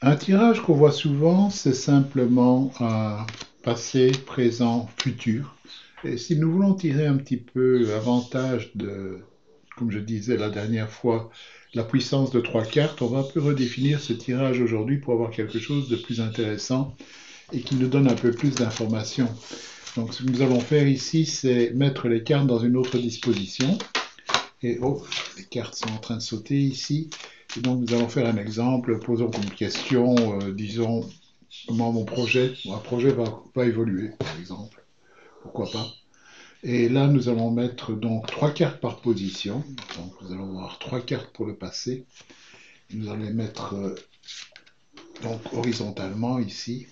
Un tirage qu'on voit souvent, c'est simplement un passé, présent, futur. Et si nous voulons tirer un petit peu avantage de, comme je disais la dernière fois, la puissance de trois cartes, on va un peu redéfinir ce tirage aujourd'hui pour avoir quelque chose de plus intéressant et qui nous donne un peu plus d'informations. Donc ce que nous allons faire ici, c'est mettre les cartes dans une autre disposition. Et oh, les cartes sont en train de sauter ici. Et donc nous allons faire un exemple, posons comme question, disons, comment mon projet va évoluer, par exemple. Pourquoi pas. Et là, nous allons mettre donc trois cartes par position. Donc nous allons avoir trois cartes pour le passé. Et nous allons les mettre donc horizontalement ici.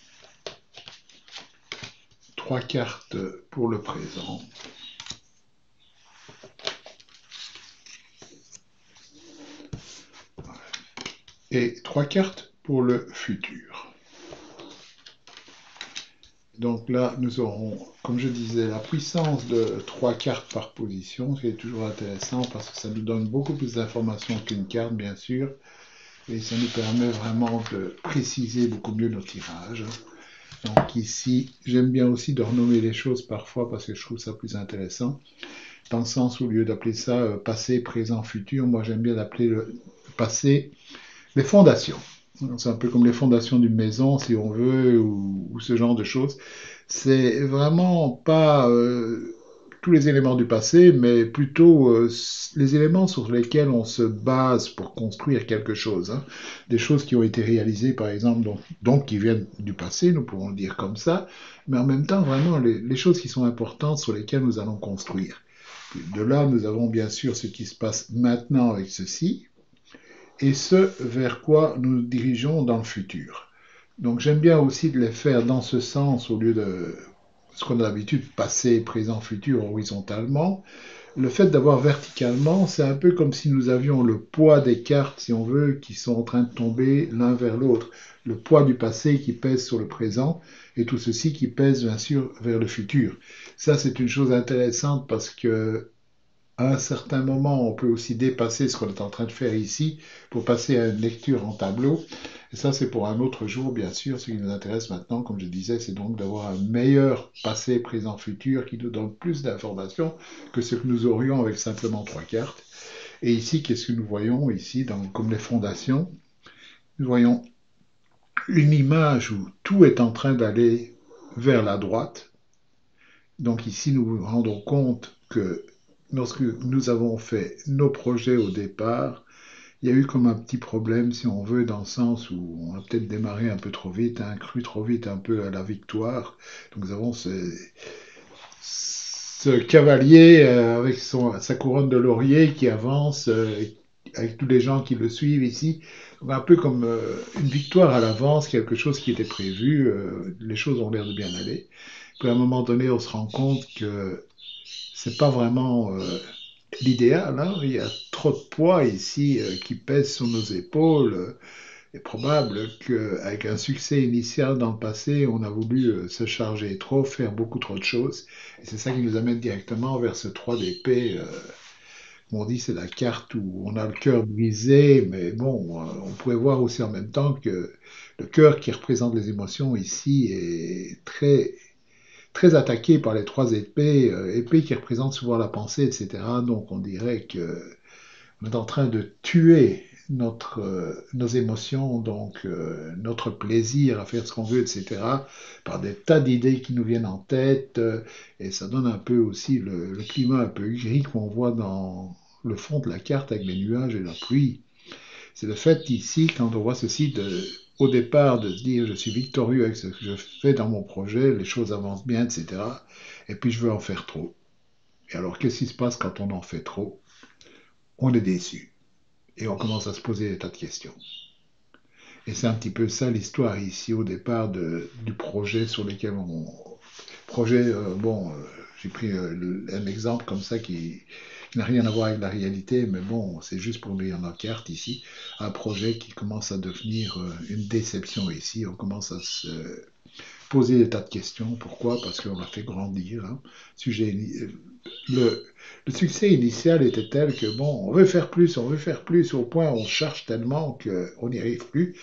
Trois cartes pour le présent. Et trois cartes pour le futur. Donc là, nous aurons, comme je disais, la puissance de trois cartes par position, ce qui est toujours intéressant parce que ça nous donne beaucoup plus d'informations qu'une carte, bien sûr, et ça nous permet vraiment de préciser beaucoup mieux nos tirages. Donc ici, j'aime bien aussi de renommer les choses parfois parce que je trouve ça plus intéressant, dans le sens où au lieu d'appeler ça passé, présent, futur, moi j'aime bien l'appeler le passé, les fondations. C'est un peu comme les fondations d'une maison, si on veut, ou ce genre de choses. C'est vraiment pas tous les éléments du passé, mais plutôt les éléments sur lesquels on se base pour construire quelque chose, hein. Des choses qui ont été réalisées, par exemple, donc qui viennent du passé, nous pouvons le dire comme ça, mais en même temps, vraiment, les choses qui sont importantes sur lesquelles nous allons construire. De là, nous avons bien sûr ce qui se passe maintenant avec ceci, et ce vers quoi nous nous dirigeons dans le futur. Donc j'aime bien aussi de les faire dans ce sens au lieu de ce qu'on a l'habitude, passé, présent, futur, horizontalement. Le fait d'avoir verticalement, c'est un peu comme si nous avions le poids des cartes, si on veut, qui sont en train de tomber l'un vers l'autre. Le poids du passé qui pèse sur le présent et tout ceci qui pèse bien sûr vers le futur. Ça, c'est une chose intéressante parce que à un certain moment, on peut aussi dépasser ce qu'on est en train de faire ici pour passer à une lecture en tableau. Et ça, c'est pour un autre jour, bien sûr. Ce qui nous intéresse maintenant, comme je disais, c'est donc d'avoir un meilleur passé, présent, futur qui nous donne plus d'informations que ce que nous aurions avec simplement trois cartes. Et ici, qu'est-ce que nous voyons ici, comme les fondations? Nous voyons une image où tout est en train d'aller vers la droite. Donc ici, nous nous rendons compte que lorsque nous avons fait nos projets au départ, il y a eu comme un petit problème, si on veut, dans le sens où on a peut-être démarré un peu trop vite, hein, cru trop vite un peu à la victoire. Donc nous avons ce cavalier avec sa couronne de laurier qui avance avec tous les gens qui le suivent ici. Donc, un peu comme une victoire à l'avance, quelque chose qui était prévu, les choses ont l'air de bien aller. Puis à un moment donné, on se rend compte que c'est pas vraiment l'idéal, hein. Il y a trop de poids ici qui pèse sur nos épaules. Il est probable qu'avec un succès initial dans le passé, on a voulu se charger trop, faire beaucoup trop de choses. Et c'est ça qui nous amène directement vers ce 3 d'épée. On dit c'est la carte où on a le cœur brisé, mais bon, on pourrait voir aussi en même temps que le cœur qui représente les émotions ici est très attaqué par les trois épées, épées qui représentent souvent la pensée, etc. Donc on dirait que on est en train de tuer nos émotions, donc notre plaisir à faire ce qu'on veut, etc., par des tas d'idées qui nous viennent en tête, et ça donne un peu aussi le climat un peu gris qu'on voit dans le fond de la carte avec les nuages et la pluie. C'est le fait ici, quand on voit ceci, au départ, de se dire je suis victorieux avec ce que je fais dans mon projet, les choses avancent bien, etc. Et puis je veux en faire trop. Et alors qu'est-ce qui se passe quand on en fait trop? On est déçu. Et on commence à se poser des tas de questions. Et c'est un petit peu ça l'histoire ici au départ du projet sur lequel on... Projet, j'ai pris un exemple comme ça qui n'a rien à voir avec la réalité, mais bon, c'est juste pour lire nos cartes ici. Un projet qui commence à devenir une déception ici. On commence à se poser des tas de questions. Pourquoi? Parce qu'on l'a fait grandir. Hein. Sujet, le, le succès initial était tel que, bon, on veut faire plus, au point où on cherche tellement qu'on n'y arrive plus.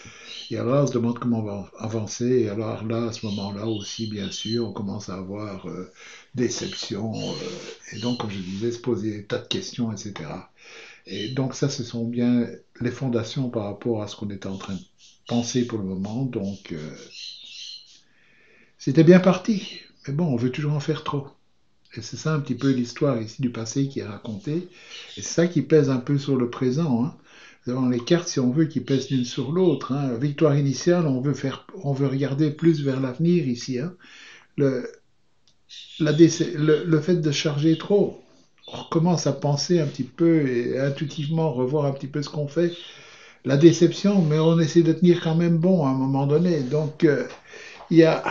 Et alors là, on se demande comment on va avancer. Et alors là, à ce moment-là aussi, bien sûr, on commence à avoir déception. Et donc, comme je disais, se poser des tas de questions, etc. Et donc ça, ce sont bien les fondations par rapport à ce qu'on est en train de penser pour le moment. Donc, c'était bien parti. Mais bon, on veut toujours en faire trop. Et c'est ça un petit peu l'histoire ici du passé qui est racontée. Et c'est ça qui pèse un peu sur le présent. Hein. Dans les cartes, si on veut, qui pèsent l'une sur l'autre. Hein. La victoire initiale, on veut regarder plus vers l'avenir ici. Hein. Le, le fait de charger trop, on recommence à penser un petit peu et intuitivement revoir un petit peu ce qu'on fait. La déception, mais on essaie de tenir quand même bon à un moment donné. Donc, il y a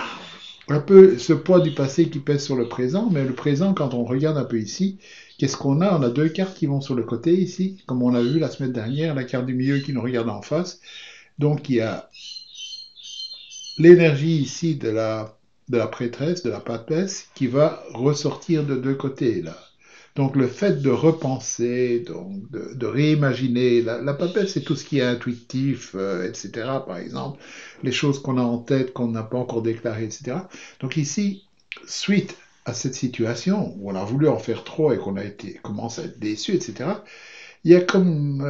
un peu ce poids du passé qui pèse sur le présent, mais le présent, quand on regarde un peu ici, qu'est-ce qu'on a? On a deux cartes qui vont sur le côté ici, comme on a vu la semaine dernière, la carte du milieu qui nous regarde en face. Donc il y a l'énergie ici de la prêtresse, de la papesse, qui va ressortir de deux côtés là. Donc le fait de repenser, donc de réimaginer, la papesse c'est tout ce qui est intuitif, etc. Par exemple, les choses qu'on a en tête, qu'on n'a pas encore déclarées, etc. Donc ici, suite à cette situation où on a voulu en faire trop et qu'on a été commence à être déçu, etc. Il y a comme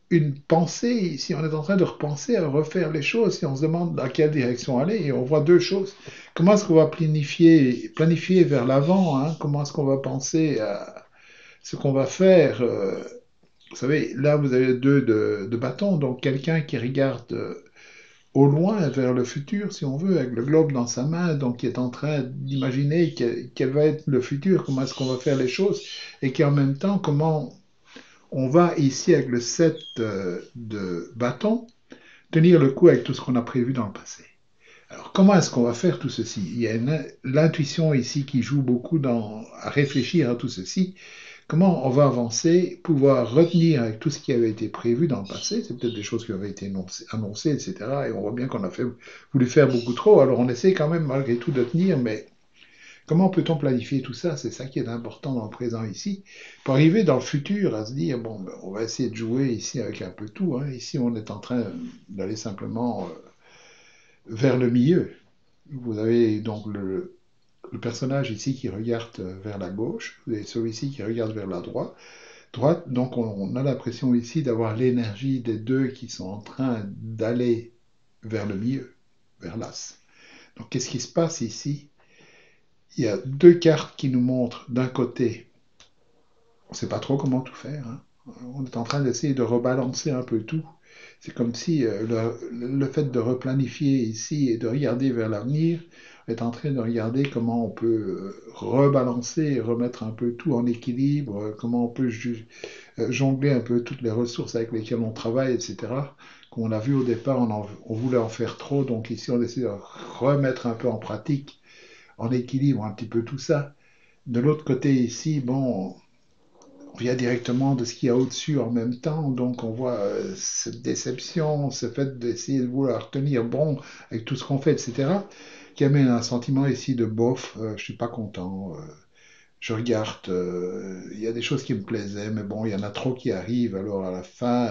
une pensée ici, on est en train de repenser à refaire les choses, si on se demande dans quelle direction aller, et on voit deux choses. Comment est-ce qu'on va planifier vers l'avant, hein? Comment est-ce qu'on va penser à ce qu'on va faire vous savez, là vous avez deux de bâtons, donc quelqu'un qui regarde au loin vers le futur, si on veut, avec le globe dans sa main, donc qui est en train d'imaginer quel va être le futur, comment est-ce qu'on va faire les choses, et qui en même temps, comment on va ici avec le 7 de bâton tenir le coup avec tout ce qu'on a prévu dans le passé. Alors comment est-ce qu'on va faire tout ceci? Il y a l'intuition ici qui joue beaucoup à réfléchir à tout ceci. Comment on va avancer, pouvoir retenir avec tout ce qui avait été prévu dans le passé, c'est peut-être des choses qui avaient été annoncées, etc. Et on voit bien qu'on a voulu faire beaucoup trop, alors on essaie quand même malgré tout de tenir, mais comment peut-on planifier tout ça? C'est ça qui est important dans le présent ici. Pour arriver dans le futur à se dire, bon, ben, on va essayer de jouer ici avec un peu tout. Hein. Ici, on est en train d'aller simplement vers le milieu. Vous avez donc le personnage ici qui regarde vers la gauche, vous avez celui-ci qui regarde vers la droite. Donc on a l'impression ici d'avoir l'énergie des deux qui sont en train d'aller vers le milieu, vers l'as. Donc qu'est-ce qui se passe ici? Il y a deux cartes qui nous montrent d'un côté, on ne sait pas trop comment tout faire. Hein. On est en train d'essayer de rebalancer un peu tout. C'est comme si le fait de replanifier ici et de regarder vers l'avenir est en train de regarder comment on peut rebalancer et remettre un peu tout en équilibre, comment on peut jongler un peu toutes les ressources avec lesquelles on travaille, etc. Comme on l'a vu au départ, on voulait en faire trop, donc ici on essaie de remettre un peu en pratique, en équilibre un petit peu tout ça. De l'autre côté ici, bon, on vient directement de ce qu'il y a au-dessus en même temps, donc on voit cette déception, ce fait d'essayer de vouloir tenir bon avec tout ce qu'on fait, etc., qui amène un sentiment ici de bof, je suis pas content, je regarde, il y a des choses qui me plaisaient, mais bon, il y en a trop qui arrivent, alors à la fin,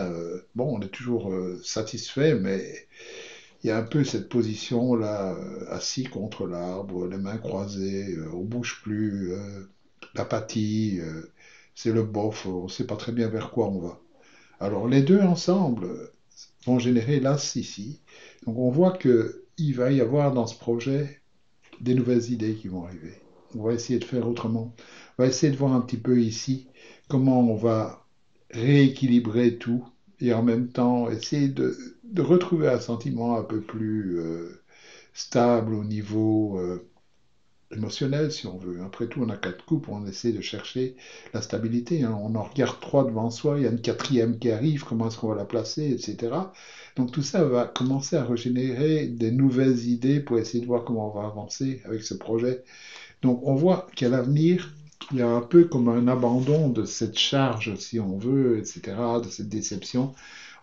bon, on est toujours satisfait, mais il y a un peu cette position là, assis contre l'arbre, les mains croisées, on bouge plus, l'apathie, c'est le bof, on ne sait pas très bien vers quoi on va. Alors les deux ensemble vont générer l'as ici. Donc on voit qu'il va y avoir dans ce projet des nouvelles idées qui vont arriver. On va essayer de faire autrement. On va essayer de voir un petit peu ici comment on va rééquilibrer tout et en même temps essayer de retrouver un sentiment un peu plus stable au niveau émotionnel, si on veut. Après tout, on a quatre coupes, on essaie de chercher la stabilité. Hein. On en regarde trois devant soi, il y a une quatrième qui arrive, comment est-ce qu'on va la placer, etc. Donc tout ça va commencer à régénérer des nouvelles idées pour essayer de voir comment on va avancer avec ce projet. Donc on voit qu'à l'avenir, il y a un peu comme un abandon de cette charge, si on veut, etc., de cette déception.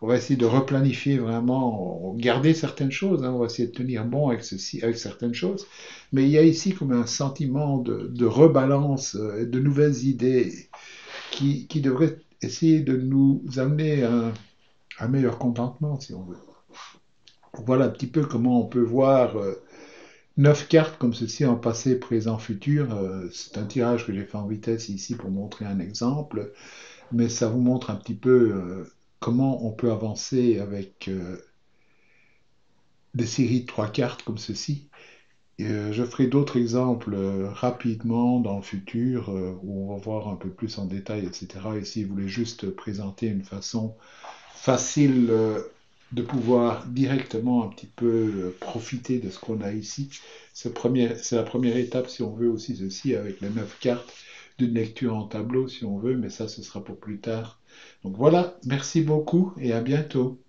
on va essayer de replanifier vraiment, garder certaines choses, hein, on va essayer de tenir bon avec ceci, avec certaines choses, mais il y a ici comme un sentiment de rebalance, de nouvelles idées qui devraient essayer de nous amener à un meilleur contentement, si on veut. Voilà un petit peu comment on peut voir 9 cartes comme ceci en passé, présent, futur. C'est un tirage que j'ai fait en vitesse ici pour montrer un exemple, mais ça vous montre un petit peu comment on peut avancer avec des séries de 3 cartes comme ceci. Et, je ferai d'autres exemples rapidement dans le futur où on va voir un peu plus en détail, etc. Ici, je voulais juste présenter une façon facile de pouvoir directement un petit peu profiter de ce qu'on a ici. C'est la première étape, si on veut, aussi ceci, avec les 9 cartes d'une lecture en tableau, si on veut, mais ça, ce sera pour plus tard. Donc voilà, merci beaucoup et à bientôt.